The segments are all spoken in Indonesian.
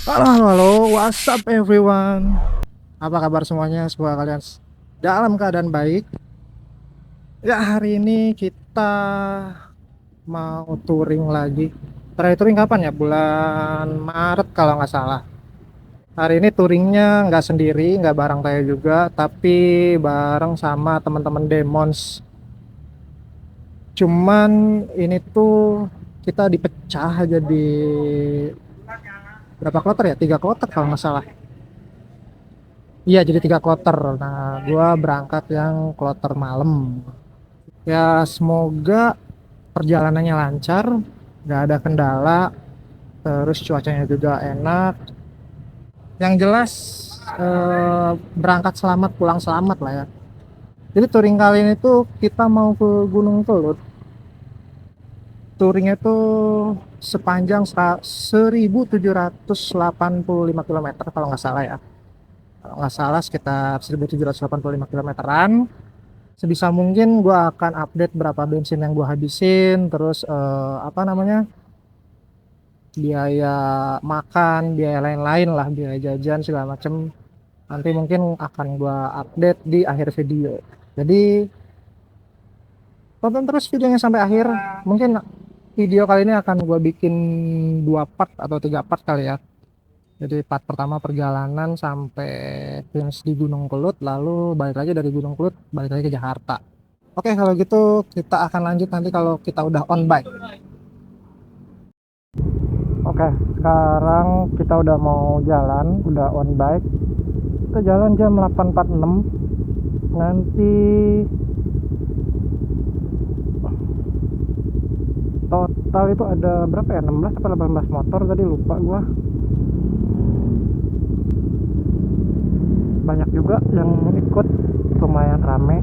Halo, halo, halo, what's up everyone? Apa kabar semuanya? Semoga kalian dalam keadaan baik. Ya, hari ini kita mau touring lagi. Terakhir touring kapan ya? Bulan Maret kalau nggak salah. Hari ini touringnya nggak sendiri, nggak bareng saya juga, tapi bareng sama teman-teman Demons. Cuman ini tuh kita dipecah jadi berapa kloter ya? 3 kloter kalau nggak salah. Iya, jadi 3 kloter. Nah, gua berangkat yang kloter malam. Ya, semoga perjalanannya lancar, nggak ada kendala, terus cuacanya juga enak. Yang jelas berangkat selamat, pulang selamat lah ya. Jadi touring kali ini tuh kita mau ke Gunung Kelut. Touringnya tuh sepanjang 1785 km kalau nggak salah ya. Kalau nggak salah sekitar 1785 kilometeran. Sebisa mungkin gue akan update berapa bensin yang gue habisin, terus apa namanya, biaya makan, biaya lain-lain lah, biaya jajan segala macem. Nanti mungkin akan gue update di akhir video. Jadi tonton terus videonya sampai akhir. Mungkin video kali ini akan gue bikin 2 part atau 3 part kali ya. Jadi part pertama perjalanan sampai finish di Gunung Kelut, lalu balik lagi dari Gunung Kelut balik lagi ke Jakarta. Oke, kalau gitu kita akan lanjut nanti kalau kita udah on bike. Oke, sekarang kita udah mau jalan, udah on bike. Kita jalan jam 8.46. Nanti total itu ada berapa ya? 16 atau 18 motor tadi lupa gua. Banyak juga yang ikut, lumayan rame.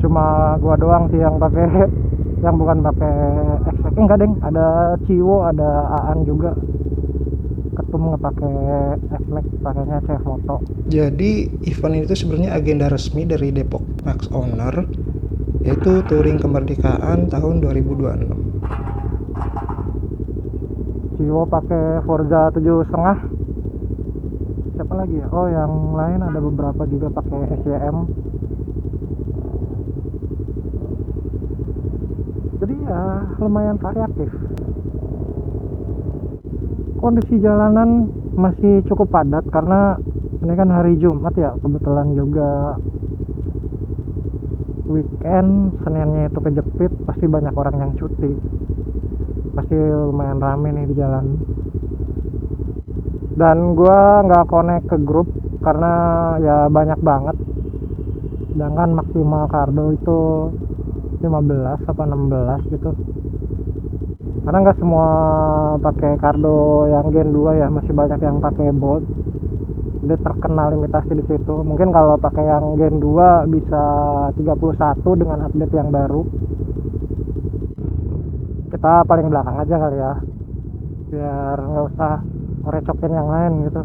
Cuma gua doang sih yang pakai yang bukan pakai X-Pack. Enggak deng, ada Ciwo, ada Aan juga. Ketum nggak pakai X-Max, pakainya CF Moto. Jadi event ini tuh sebenarnya agenda resmi dari Depok Max Owner, yaitu touring kemerdekaan tahun 2026. Ciwo pakai Forza 7,5. Siapa lagi ya? Oh, yang lain ada beberapa juga pakai SCM. Jadi ya lumayan variatif. Kondisi jalanan masih cukup padat karena ini kan hari Jumat ya, kebetulan juga weekend, Seninnya itu kejepit, pasti banyak orang yang cuti, pasti lumayan rame nih di jalan. Dan gua nggak connect ke grup karena ya banyak banget, sedangkan maksimal kardo itu 15 apa 16 gitu, karena nggak semua pakai kardo yang Gen 2 ya, masih banyak yang pakai Bolt. Dia terkena limitasi di situ. Mungkin kalau pakai yang Gen 2 bisa 31 dengan update yang baru. Kita paling belakang aja kali ya, biar nggak usah ngerecokin yang lain gitu.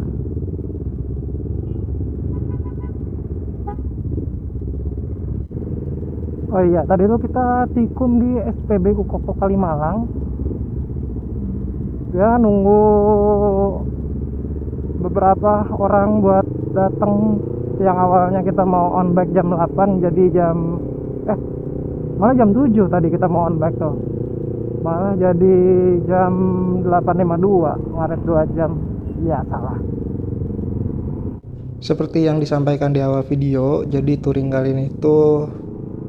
Oh iya, tadi tuh kita tikung di SPB Kukoko Kalimalang. Ya, nunggu beberapa orang buat datang. Yang awalnya kita mau on bike jam 8 jadi jam malah jam 7 tadi kita mau on bike tuh. Malah jadi jam 8.52, ngaret 2 jam. Ya, salah. Seperti yang disampaikan di awal video, jadi touring kali ini tuh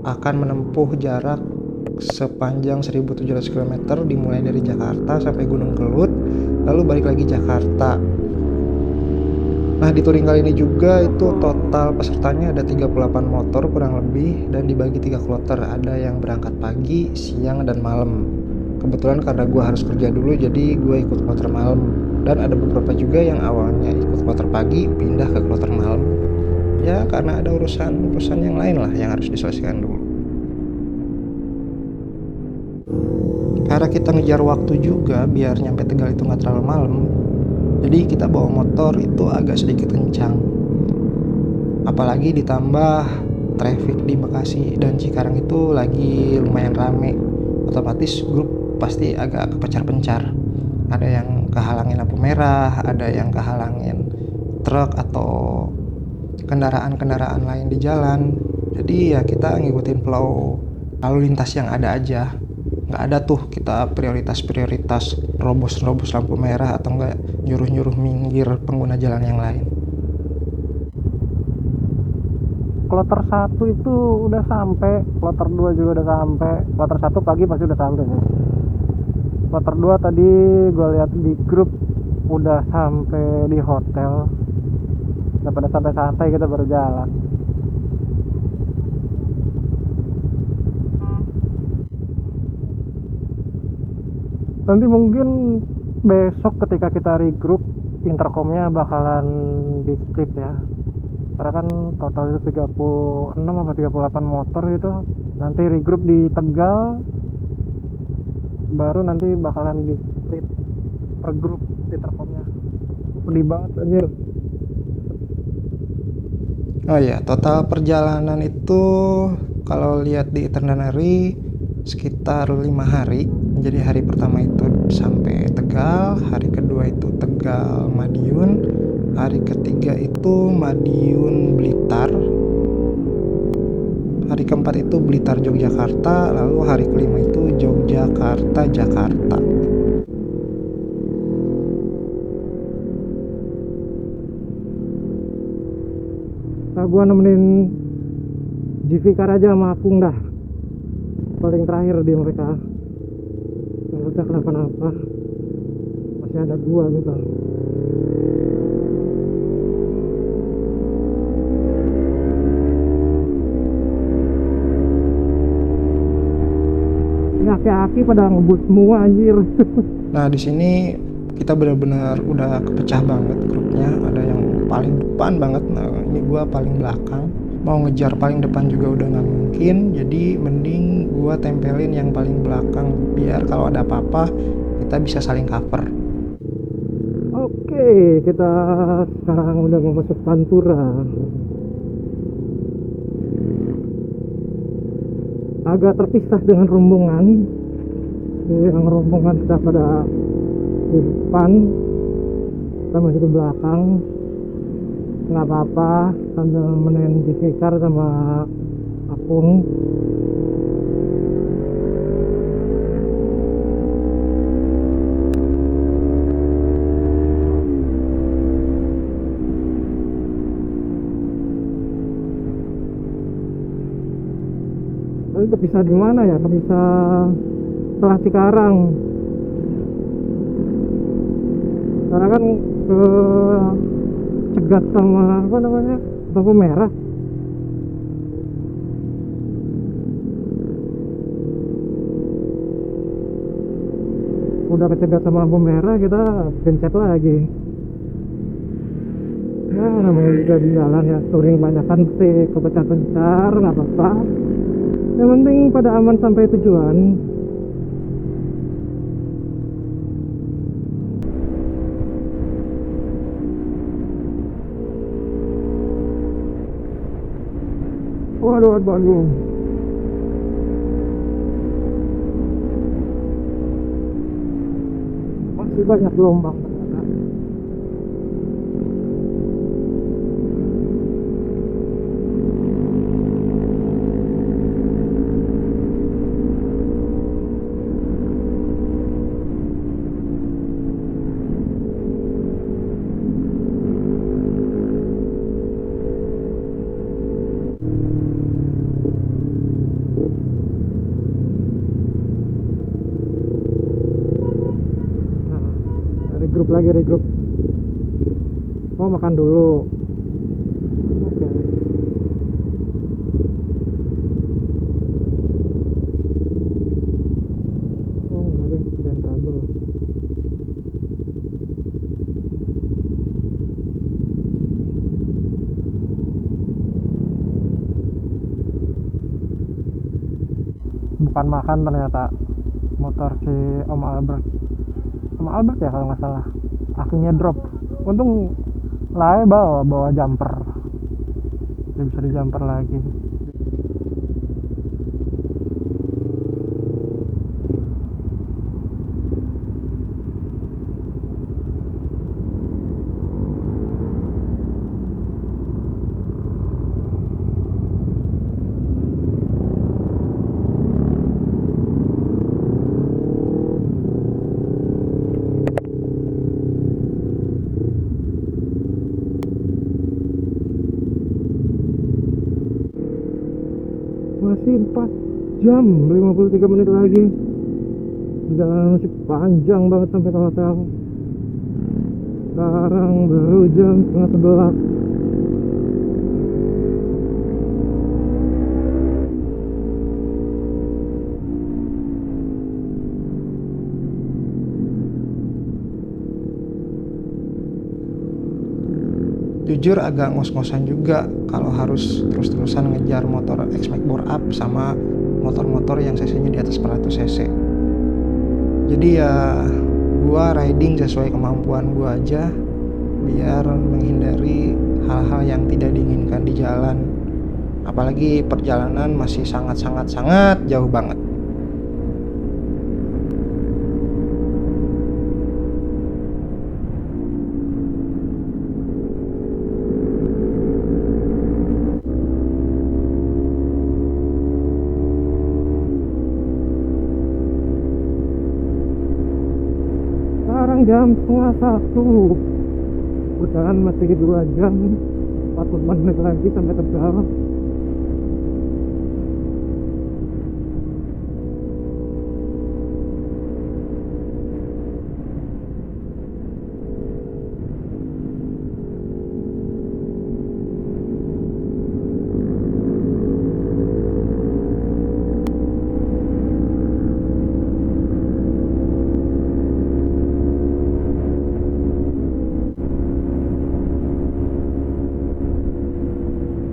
akan menempuh jarak sepanjang 1700 km, dimulai dari Jakarta sampai Gunung Kelut, lalu balik lagi Jakarta. Nah, di touring kali ini juga itu total pesertanya ada 38 motor kurang lebih, dan dibagi 3 kloter, ada yang berangkat pagi, siang, dan malam. Kebetulan karena gue harus kerja dulu, jadi gue ikut kloter malam. Dan ada beberapa juga yang awalnya ikut kloter pagi, pindah ke kloter malam. Ya, karena ada urusan yang lain lah yang harus diselesaikan dulu. Karena kita ngejar waktu juga biar nyampe Tegal itu nggak terlalu malam, jadi kita bawa motor itu agak sedikit kencang. Apalagi ditambah traffic di Bekasi dan Cikarang itu lagi lumayan rame, otomatis grup pasti agak kepencar-pencar. Ada yang kehalangin lampu merah, ada yang kehalangin truk atau kendaraan-kendaraan lain di jalan. Jadi ya kita ngikutin flow lalu lintas yang ada aja. Nggak ada tuh kita prioritas robos lampu merah atau enggak nyuruh minggir pengguna jalan yang lain. Kloter 1 itu udah sampai, kloter 2 juga udah sampai. Kloter 1 pagi pasti udah sampai sih. Kloter 2 tadi gue lihat di grup udah sampai di hotel. Udah pada santai-santai, kita baru jalan. Nanti mungkin besok ketika kita regroup, intercomnya bakalan di split ya. Karena kan total itu 36 atau 38 motor gitu. Nanti regroup di Tegal, baru nanti bakalan di split per grup intercomnya. Pedih banget anjir. Oh ya, total perjalanan itu kalau lihat di itinerary sekitar 5 hari. Jadi hari pertama itu sampai Tegal, hari kedua itu Tegal Madiun, hari ketiga itu Madiun Blitar, hari keempat itu Blitar Yogyakarta, lalu hari kelima itu Yogyakarta Jakarta. Nah, gua nemenin Jivikar aja sama Akung dah, paling terakhir di mereka. Kalau udah kenapa-napa masih ada gua gitu. Ini aki-aki pada ngebut semua anjir. Nah, di sini kita benar-benar udah kepecah banget grupnya. Ada yang paling depan banget, nah ini gua paling belakang. Mau ngejar paling depan juga udah nggak mungkin, jadi mending gua tempelin yang paling belakang biar kalau ada apa-apa kita bisa saling cover. Oke, kita sekarang udah mau masuk Pantura. Agak terpisah dengan rombongan. Yang rombongan sudah pada di depan, kita masih di belakang. Nggak apa-apa, sambil menemukan Jivikar sama Akung. Tapi kepisah di mana ya? Kepisah setelah Cikarang. Karena kan ke cegat sama apa namanya, lampu merah. Udah kecegat sama lampu merah, kita gencet lagi. Ya namanya juga di jalan ya, touring banyakan sih kepencar-pencar, nggak apa-apa. Yang penting pada aman sampai tujuan. Waduh. Masih banyak gelombang ternyata. Regroup. Mau makan dulu. Oke. Oh enggak deh, ada yang trouble. Bukan makan ternyata, motor si Om Albert ya kalau nggak salah, akinya drop. Untung bawa jumper, dia bisa di jumper lagi. Masih 4 jam 53 menit lagi. Jalan masih panjang banget sampai ke hotel. Sekarang baru jam setengah 11. Jujur agak ngos-ngosan juga kalau harus terus-terusan ngejar motor X-Max bore up sama motor-motor yang cc-nya di atas 400 cc. Jadi ya gua riding sesuai kemampuan gua aja biar menghindari hal-hal yang tidak diinginkan di jalan. Apalagi perjalanan masih sangat jauh banget. Sekarang jam setengah 1. Berjalan masih 2 jam 40 menit lagi sampai Tegal.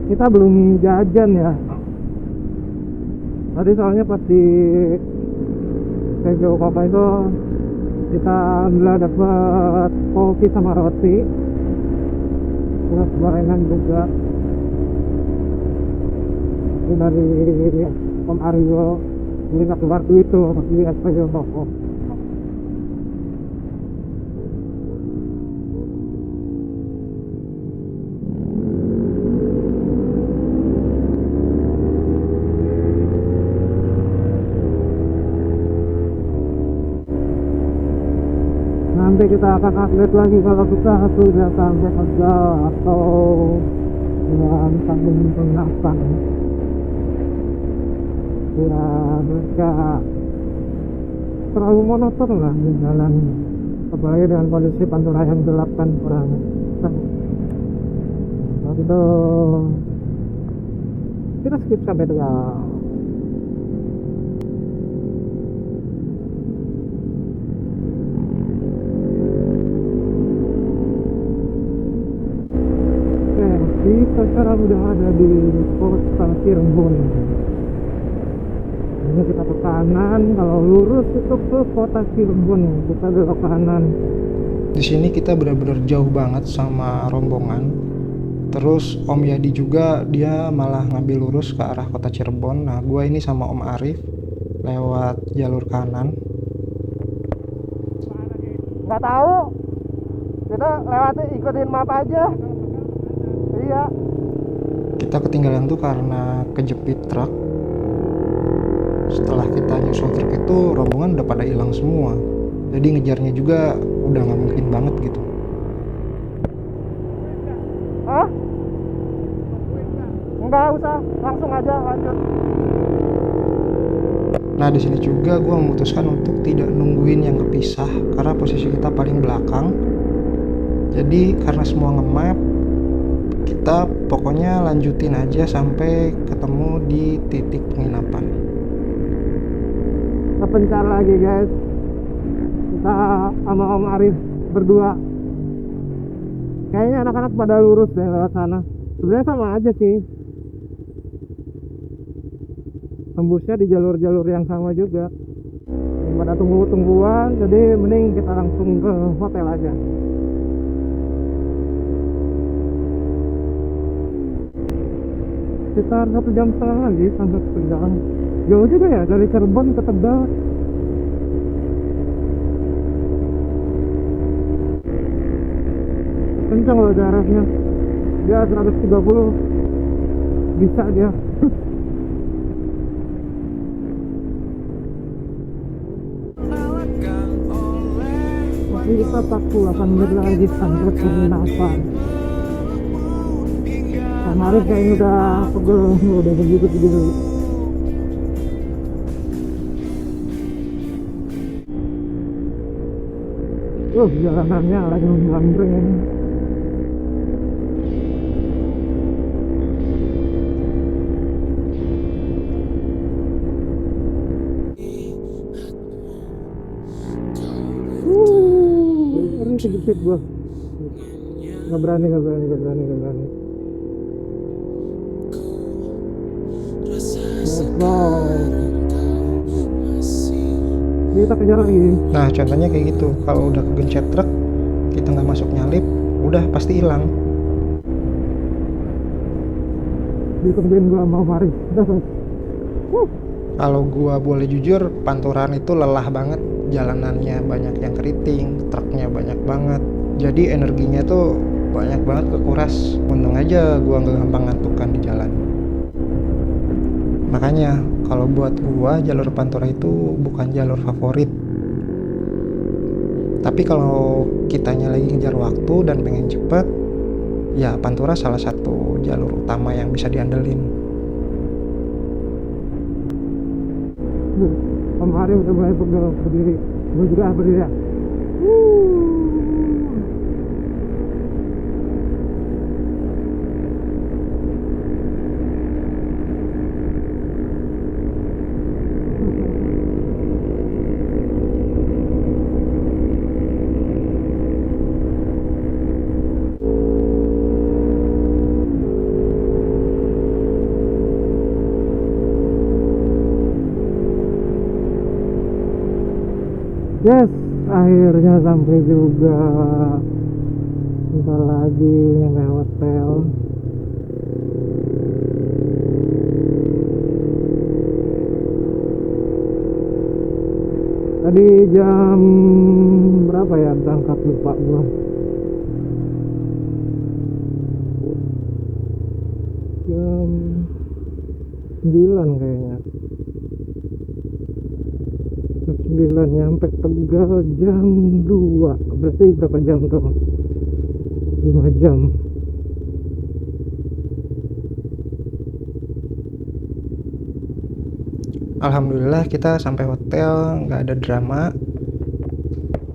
Kita belum jajan ya. Tadi soalnya pas di Tejo Kota itu kita alhamdulillah dapat kopi sama roti, terus gorengan juga. Itu dari Om Aryo. Jadi nggak keluar duit tuh pas di SPJ toko. Nanti kita akan update lagi kalau kita sudah sampai Tegal atau dengan sambung pengapan ya mereka terlalu monoton lah di jalan, apalagi dengan kondisi pantura yang gelap kan kurang waktu itu kita skip sampai Tegal. Kita sekarang udah ada di kota Cirebon. Ini kita ke kanan, kalau lurus itu ke kota Cirebon, kita belok kanan. Di sini kita benar-benar jauh banget sama rombongan. Terus Om Yadi juga dia malah ngambil lurus ke arah kota Cirebon. Nah, gua ini sama Om Arif lewat jalur kanan. Nggak tahu, kita lewat ikutin map aja. Iya. Kita ketinggalan tuh karena kejepit truk. Setelah kita nyusul truk itu rombongan udah pada hilang semua. Jadi ngejarnya juga udah nggak mungkin banget gitu. Hah? Nggak usah, langsung aja lanjut. Nah di sini juga gue memutuskan untuk tidak nungguin yang kepisah karena posisi kita paling belakang. Jadi karena semua nge-map, kita pokoknya lanjutin aja sampai ketemu di titik penginapan. Kita pencar lagi guys. Kita sama Om Arif berdua. Kayaknya anak-anak pada lurus deh lewat sana. Sebenarnya sama aja sih. Tembusnya di jalur-jalur yang sama juga. Pada tunggu-tungguan, jadi mending kita langsung ke hotel aja. sekitar 1,5 jam lagi sampai ke Tegal. Jauh juga ya dari Cirebon ke Tegal. Kencang loh jaraknya, dia 130 bisa dia. Masih kita 48 menit lagi sampai penginapan. Kemarin kayaknya udah pegel, udah begitu. Jalanannya lagi melambreng ini. Ini sedikit gua. Nggak berani. Kita kejar lagi. Nah contohnya kayak gitu, kalau udah kegencet truk, kita nggak masuk nyalip, udah pasti hilang. Ditungguin gua mau mari. Kalau gua boleh jujur, Panturan itu lelah banget, jalanannya banyak yang keriting, truknya banyak banget, jadi energinya tuh banyak banget kekuras. Untung aja gua nggak gampang ngantukan di jalan. Makanya kalau buat gua jalur Pantura itu bukan jalur favorit. Tapi kalau kitanya lagi ngejar waktu dan pengen cepet, ya Pantura salah satu jalur utama yang bisa diandelin. Kemarin udah mulai pegel berdiri. Gue juga berdiri ya. Yes, akhirnya sampai juga. Bentar lagi nyampe hotel. Tadi jam berapa ya berangkat, lupa gua. Jam 9 kayaknya. Jam 9 nyampe Tegal jam 2. Berarti berapa jam tuh? 5 jam. Alhamdulillah kita sampai hotel nggak ada drama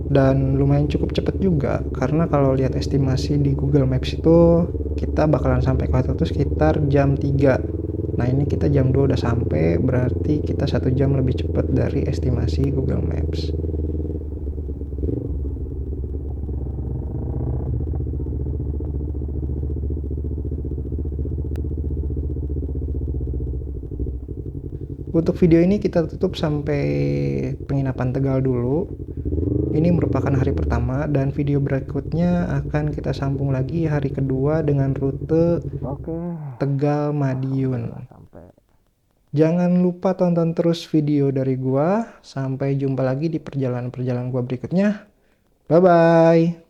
dan lumayan cukup cepet juga, karena kalau lihat estimasi di Google Maps itu kita bakalan sampai ke hotel itu sekitar jam 3. Nah ini kita jam 2 udah sampai, berarti kita 1 jam lebih cepet dari estimasi Google Maps. Untuk video ini kita tutup sampai penginapan Tegal dulu. Ini merupakan hari pertama dan video berikutnya akan kita sambung lagi hari kedua dengan rute Tegal Madiun. Jangan lupa tonton terus video dari gua. Sampai jumpa lagi di perjalanan-perjalanan gua berikutnya. Bye bye.